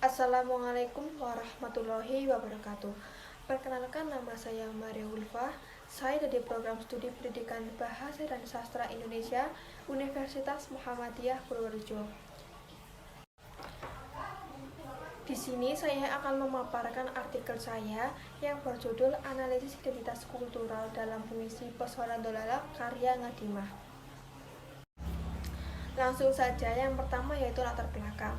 Assalamualaikum warahmatullahi wabarakatuh. Perkenalkan, nama saya Maria Ulfa. Saya dari program studi pendidikan Bahasa dan Sastra Indonesia Universitas Muhammadiyah Purworejo. Di sini saya akan memaparkan artikel saya yang berjudul Analisis Identitas Kultural dalam Puisi Pesona Dolalak karya Ngadimah. Langsung saja, yang pertama yaitu latar belakang.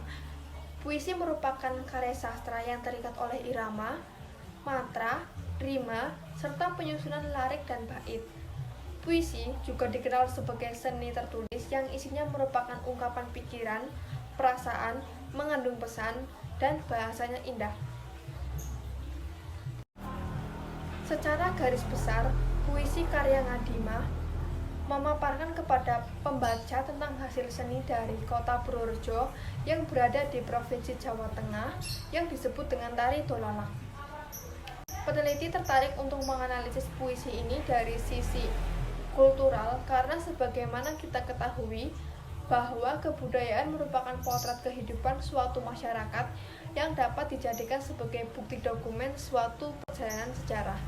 Puisi merupakan karya sastra yang terikat oleh irama, matra, rima, serta penyusunan larik dan bait. Puisi juga dikenal sebagai seni tertulis yang isinya merupakan ungkapan pikiran, perasaan, mengandung pesan, dan bahasanya indah. Secara garis besar, puisi karya Ngadimah memaparkan kepada pembaca tentang hasil seni dari kota Purworejo yang berada di Provinsi Jawa Tengah yang disebut dengan tari dolalak. Peneliti tertarik untuk menganalisis puisi ini dari sisi kultural karena sebagaimana kita ketahui bahwa kebudayaan merupakan potret kehidupan suatu masyarakat yang dapat dijadikan sebagai bukti dokumen suatu perjalanan sejarah.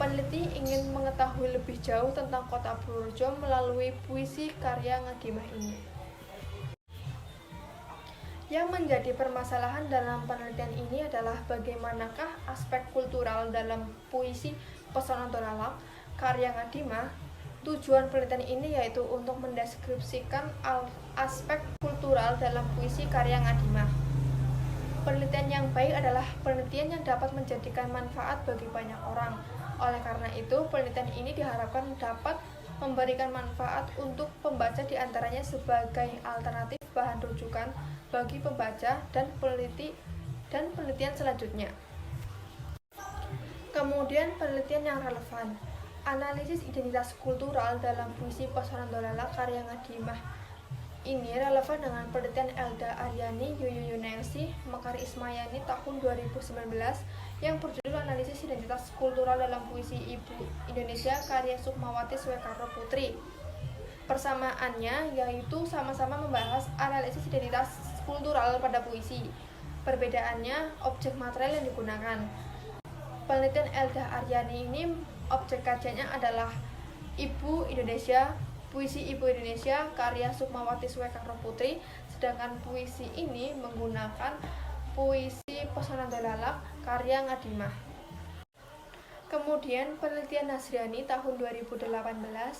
Peneliti ingin mengetahui lebih jauh tentang kota Purworejo melalui puisi karya Ngadimah ini. Yang menjadi permasalahan dalam penelitian ini adalah bagaimanakah aspek kultural dalam puisi Pesona Dolalak karya Ngadimah. Tujuan penelitian ini yaitu untuk mendeskripsikan aspek kultural dalam puisi karya Ngadimah. Penelitian yang baik adalah penelitian yang dapat menjadikan manfaat bagi banyak orang. Oleh karena itu, penelitian ini diharapkan dapat memberikan manfaat untuk pembaca, diantaranya sebagai alternatif bahan rujukan bagi pembaca dan penelitian selanjutnya. Kemudian penelitian yang relevan. Analisis identitas kultural dalam puisi Pesona Dolalak karya Ngadimah ini relevan dengan penelitian Elda Aryani, Yuyu Yunengsi, Mekari Ismayani tahun 2019 yang berjudul Analisis Identitas Kultural dalam Puisi Ibu Indonesia karya Sukmawati Swekarno Putri. Persamaannya yaitu sama-sama membahas analisis identitas kultural pada puisi. Perbedaannya objek material yang digunakan. Penelitian Elda Aryani ini objek kajiannya adalah Ibu Indonesia, puisi Ibu Indonesia karya Sukmawati Swekarno Putri, sedangkan puisi ini menggunakan puisi Pesona Dolalak karya Ngadimah. Kemudian penelitian Nasriani tahun 2018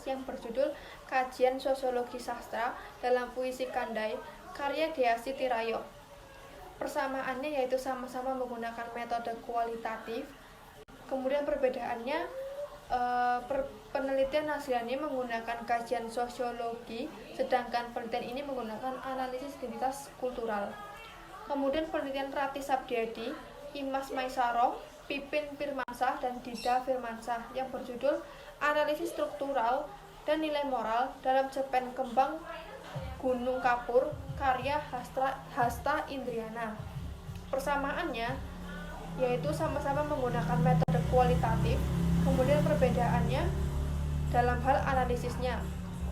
yang berjudul Kajian Sosiologi Sastra dalam Puisi Kandai karya Deasi Tirayo. Persamaannya yaitu sama-sama menggunakan metode kualitatif. Kemudian perbedaannya penelitian Nasriani menggunakan kajian sosiologi, sedangkan penelitian ini menggunakan analisis identitas kultural. Kemudian penelitian Rati Sabdiadi, Imas Maisaro, Pipin Firmansah, dan Dida Firmansah yang berjudul Analisis Struktural dan Nilai Moral dalam Cerpen Kembang Gunung Kapur karya Hasta Indriana. Persamaannya yaitu sama-sama menggunakan metode kualitatif. Kemudian perbedaannya dalam hal analisisnya.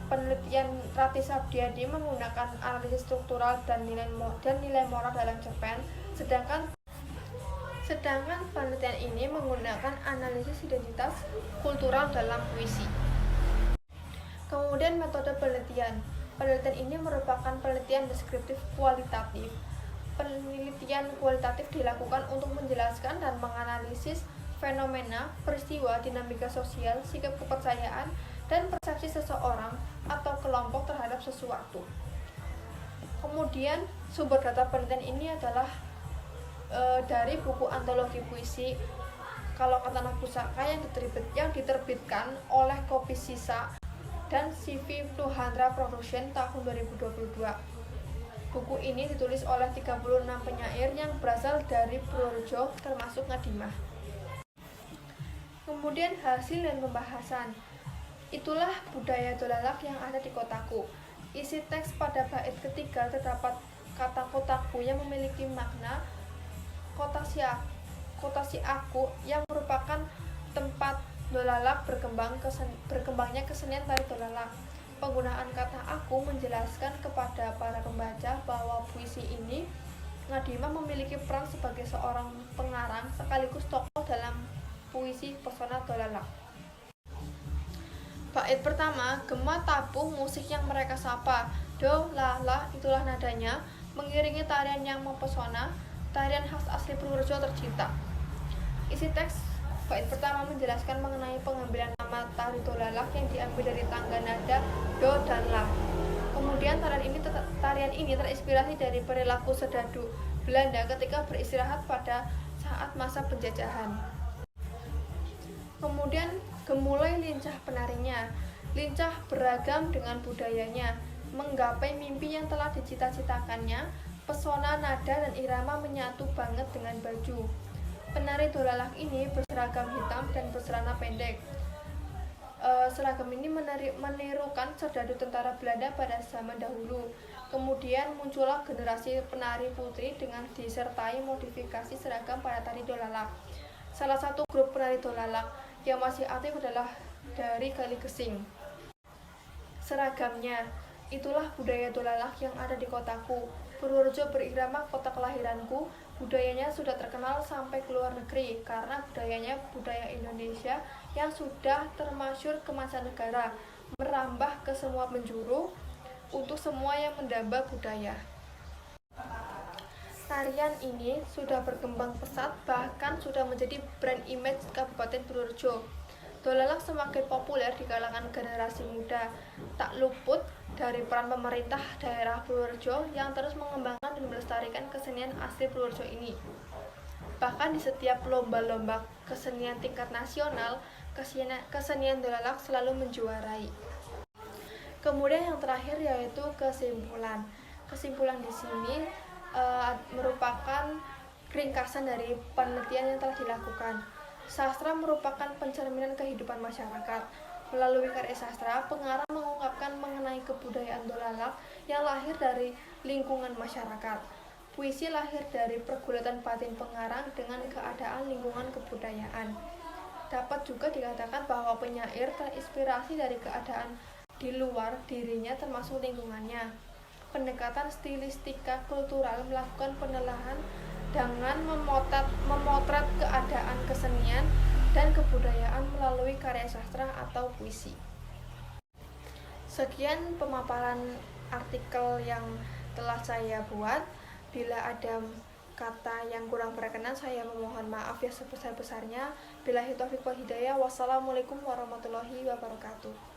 Penelitian Rati Sabdiadi menggunakan analisis struktural dan nilai moral dalam cerpen, sedangkan penelitian ini menggunakan analisis identitas kultural dalam puisi. Kemudian metode penelitian. Penelitian ini merupakan penelitian deskriptif kualitatif. Penelitian kualitatif dilakukan untuk menjelaskan dan menganalisis fenomena, peristiwa, dinamika sosial, sikap kepercayaan, dan persepsi seseorang atau kelompok terhadap sesuatu. Kemudian sumber data penelitian ini adalah dari buku antologi puisi Kalau Katana Pusaka yang diterbitkan oleh Kopi Sisa dan CV Nuhandra Production tahun 2022. Buku ini ditulis oleh 36 penyair yang berasal dari Purworejo termasuk Ngadimah. Kemudian hasil dan pembahasan. Itulah budaya dolalak yang ada di kotaku. Isi teks pada bait ketiga terdapat kata kotaku yang memiliki makna kota si aku yang merupakan tempat dolalak berkembangnya kesenian tari dolalak. Penggunaan kata aku menjelaskan kepada para pembaca bahwa puisi ini Ngadimah memiliki peran sebagai seorang pengarang sekaligus tokoh dalam puisi Pesona Dolalak. Bait pertama, gema tabuh musik yang mereka sapa, do, la, la, itulah nadanya, mengiringi tarian yang mempesona, tarian khas asli Purworejo tercipta. Isi teks bait pertama menjelaskan mengenai pengambilan nama tari dolalak yang diambil dari tangga nada do dan la. Kemudian tarian ini terinspirasi dari perilaku sedadu Belanda ketika beristirahat pada saat masa penjajahan. Kemudian gemulai lincah penarinya, lincah beragam dengan budayanya, menggapai mimpi yang telah dicita-citakannya, pesona nada dan irama menyatu banget dengan baju. Penari dolalak ini berseragam hitam dan bercelana pendek. Seragam ini menirukan serdadu tentara Belanda pada zaman dahulu. Kemudian muncullah generasi penari putri dengan disertai modifikasi seragam pada tari dolalak. Salah satu grup penari dolalak yang masih aktif adalah dari Kaligesing. Seragamnya, itulah budaya dolalak yang ada di kotaku. Purworejo berirama kota kelahiranku. Budayanya sudah terkenal sampai ke luar negeri karena budayanya budaya Indonesia yang sudah termasyhur ke mancanegara, merambah ke semua penjuru untuk semua yang mendamba budaya. Tarian ini sudah berkembang pesat, bahkan sudah menjadi brand image Kabupaten Purworejo. Dolalak semakin populer di kalangan generasi muda, tak luput dari peran pemerintah daerah Purworejo yang terus mengembangkan dan melestarikan kesenian asli Purworejo ini. Bahkan di setiap lomba-lomba kesenian tingkat nasional, kesenian dolalak selalu menjuarai. Kemudian yang terakhir yaitu kesimpulan. Kesimpulan di sini merupakan ringkasan dari penelitian yang telah dilakukan. Sastra merupakan pencerminan kehidupan masyarakat. Melalui karya sastra, pengarang mengungkapkan mengenai kebudayaan dolalak yang lahir dari lingkungan masyarakat. Puisi lahir dari pergulatan batin pengarang dengan keadaan lingkungan kebudayaan. Dapat juga dikatakan bahwa penyair terinspirasi dari keadaan di luar dirinya termasuk lingkungannya. Pendekatan stilistika kultural melakukan penelahan dengan memotret keadaan kesenian dan kebudayaan melalui karya sastra atau puisi. Sekian pemaparan artikel yang telah saya buat. Bila ada kata yang kurang berkenan, saya memohon maaf ya sebesar-besarnya. Billahi taufiq wal hidayah. Wassalamualaikum warahmatullahi wabarakatuh.